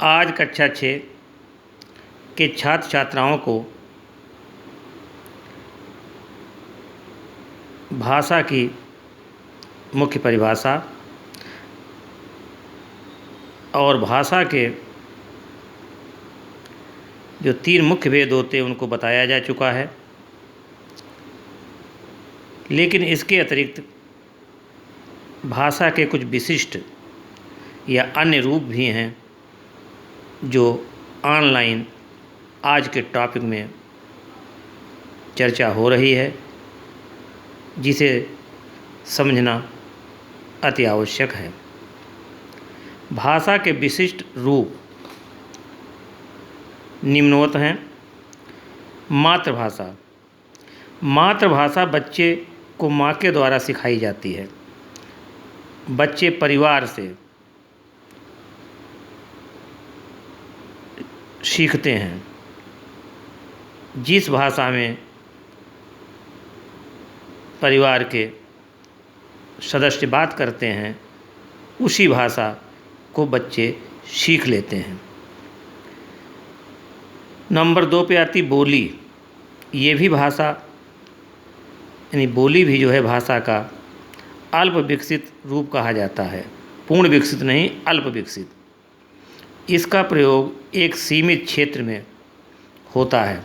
आज कक्षा 6 के छात्र छात्राओं को भाषा की मुख्य परिभाषा और भाषा के जो 3 मुख्य भेद होते हैं उनको बताया जा चुका है। लेकिन इसके अतिरिक्त भाषा के कुछ विशिष्ट या अन्य रूप भी हैं जो ऑनलाइन आज के टॉपिक में चर्चा हो रही है, जिसे समझना अति आवश्यक है। भाषा के विशिष्ट रूप निम्नवत हैं। मातृभाषा। मातृभाषा बच्चे को माँ के द्वारा सिखाई जाती है। बच्चे परिवार से सीखते हैं। जिस भाषा में परिवार के सदस्य बात करते हैं उसी भाषा को बच्चे सीख लेते हैं। नंबर 2 पे आती बोली। ये भी भाषा यानी बोली भी जो है भाषा का अल्प विकसित रूप कहा जाता है। पूर्ण विकसित नहीं, अल्प विकसित। इसका प्रयोग एक सीमित क्षेत्र में होता है,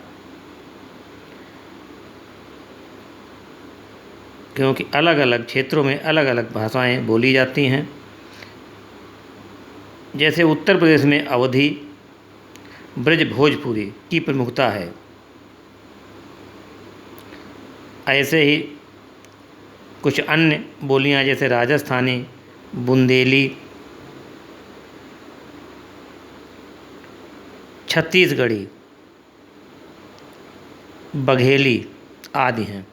क्योंकि अलग अलग क्षेत्रों में अलग अलग भाषाएं बोली जाती हैं। जैसे उत्तर प्रदेश में अवधी, ब्रज भोजपुरी की प्रमुखता है। ऐसे ही कुछ अन्य बोलियां जैसे राजस्थानी, बुंदेली, छत्तीसगढ़ी, बघेली आदि हैं।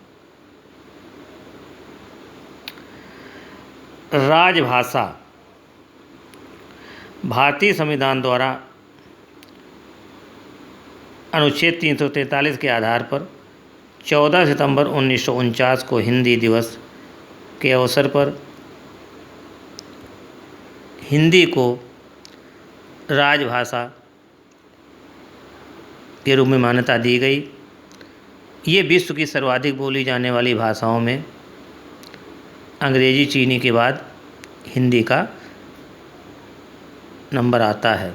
राजभाषा। भारतीय संविधान द्वारा अनुच्छेद 343 के आधार पर 14 सितंबर 1949 को हिंदी दिवस के अवसर पर हिंदी को राजभाषा के रूप में मान्यता दी गई। ये विश्व की सर्वाधिक बोली जाने वाली भाषाओं में अंग्रेजी, चीनी के बाद हिंदी का नंबर आता है।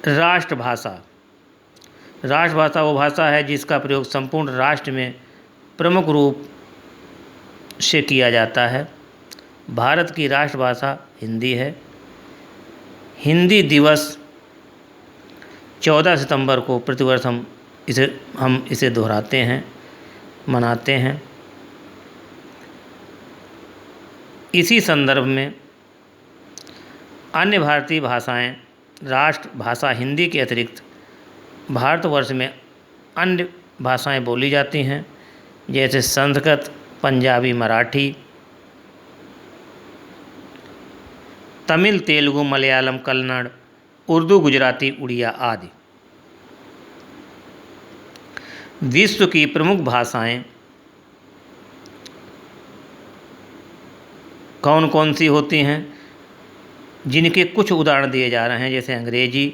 राष्ट्रभाषा। राष्ट्रभाषा वो भाषा है जिसका प्रयोग संपूर्ण राष्ट्र में प्रमुख रूप से किया जाता है। भारत की राष्ट्रभाषा हिंदी है। हिंदी दिवस 14 सितंबर को प्रतिवर्ष हम इसे दोहराते हैं, मनाते हैं। इसी संदर्भ में अन्य भारतीय भाषाएं राष्ट्रभाषा हिंदी के अतिरिक्त भारतवर्ष में अन्य भाषाएं बोली जाती हैं, जैसे संस्कृत, पंजाबी, मराठी, तमिल, तेलुगु, मलयालम, कन्नड़, उर्दू, गुजराती, उड़िया आदि। विश्व की प्रमुख भाषाएं कौन कौन सी होती हैं, जिनके कुछ उदाहरण दिए जा रहे हैं, जैसे अंग्रेजी,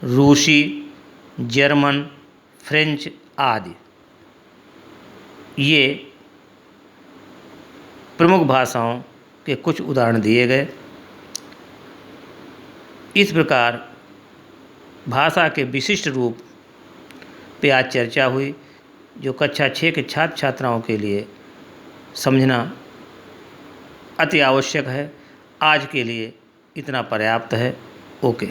रूसी, जर्मन, फ्रेंच आदि। ये प्रमुख भाषाओं के कुछ उदाहरण दिए गए। इस प्रकार भाषा के विशिष्ट रूप पे आज चर्चा हुई, जो कक्षा 6 के छात्र छात्राओं के लिए समझना अति आवश्यक है। आज के लिए इतना पर्याप्त है। ओके।